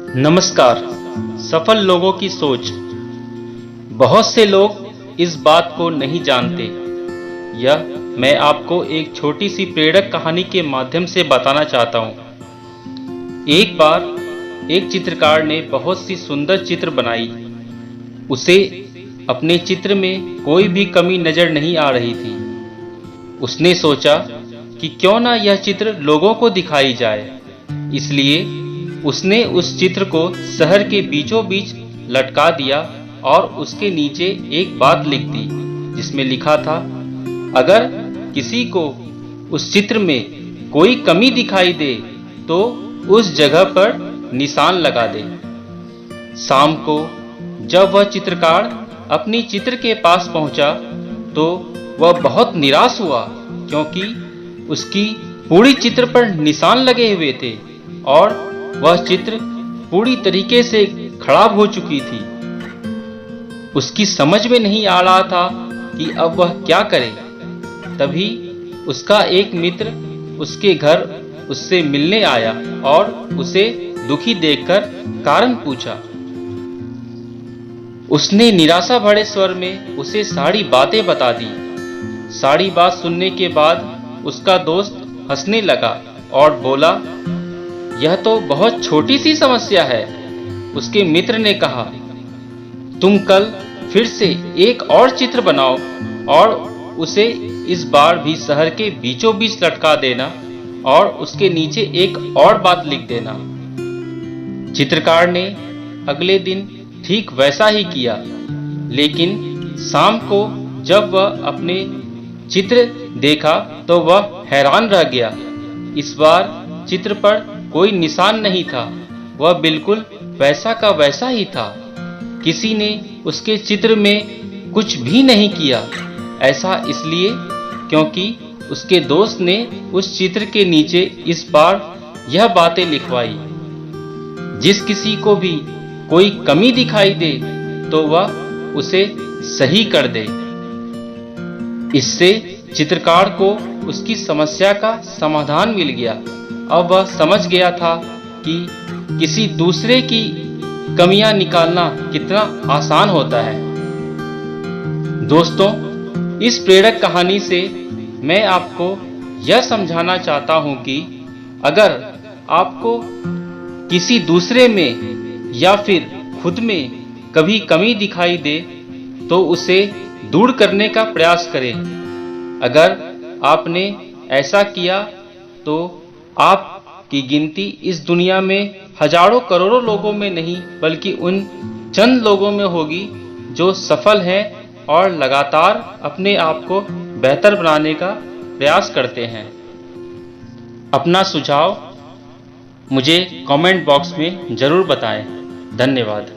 नमस्कार। सफल लोगों की सोच। बहुत से लोग इस बात को नहीं जानते। यह मैं आपको एक छोटी सी प्रेरक कहानी के माध्यम से बताना चाहता हूँ। एक बार एक चित्रकार ने बहुत सी सुंदर चित्र बनाई। उसे अपने चित्र में कोई भी कमी नजर नहीं आ रही थी। उसने सोचा कि क्यों ना यह चित्र लोगों को दिखाई जाए। इसलिए उसने उस चित्र को शहर के बीचों बीच लटका दिया और उसके नीचे एक बात लिख दी जिसमें लिखा था, अगर किसी को उस चित्र में कोई कमी दिखाई दे तो उस जगह पर निशान लगा दे। शाम को जब वह चित्रकार अपनी चित्र के पास पहुंचा तो वह बहुत निराश हुआ, क्योंकि उसकी पूरी चित्र पर निशान लगे हुए थे और वह चित्र पूरी तरीके से खराब हो चुकी थी। उसकी समझ में नहीं आ रहा था कि अब वह क्या करे। तभी उसका एक मित्र उसके घर उससे मिलने आया और उसे दुखी देखकर कारण पूछा। उसने निराशा भरे स्वर में उसे सारी बातें बता दी। सारी बात सुनने के बाद उसका दोस्त हंसने लगा और बोला, यह तो बहुत छोटी सी समस्या है। उसके मित्र ने कहा, तुम कल फिर से एक और चित्र बनाओ और उसे इस बार भी शहर के बीचों बीच लटका देना और उसके नीचे एक और बात लिख देना। चित्रकार ने अगले दिन ठीक वैसा ही किया, लेकिन शाम को जब वह अपने चित्र देखा तो वह हैरान रह गया। इस बार चित्र पर कोई निशान नहीं था, वह बिल्कुल वैसा का वैसा ही था। किसी ने उसके चित्र में कुछ भी नहीं किया। ऐसा इसलिए क्योंकि उसके दोस्त ने उस चित्र के नीचे इस बार यह बातें लिखवाई, जिस किसी को भी कोई कमी दिखाई दे तो वह उसे सही कर दे। इससे चित्रकार को उसकी समस्या का समाधान मिल गया। अब वह समझ गया था कि किसी दूसरे की कमियां निकालना कितना आसान होता है। दोस्तों, इस प्रेरक कहानी से मैं आपको यह समझाना चाहता हूं कि अगर आपको किसी दूसरे में या फिर खुद में कभी कमी दिखाई दे तो उसे दूर करने का प्रयास करें। अगर आपने ऐसा किया तो आपकी गिनती इस दुनिया में हजारों करोड़ों लोगों में नहीं बल्कि उन चंद लोगों में होगी जो सफल हैं और लगातार अपने आप को बेहतर बनाने का प्रयास करते हैं। अपना सुझाव मुझे कमेंट बॉक्स में जरूर बताएं। धन्यवाद।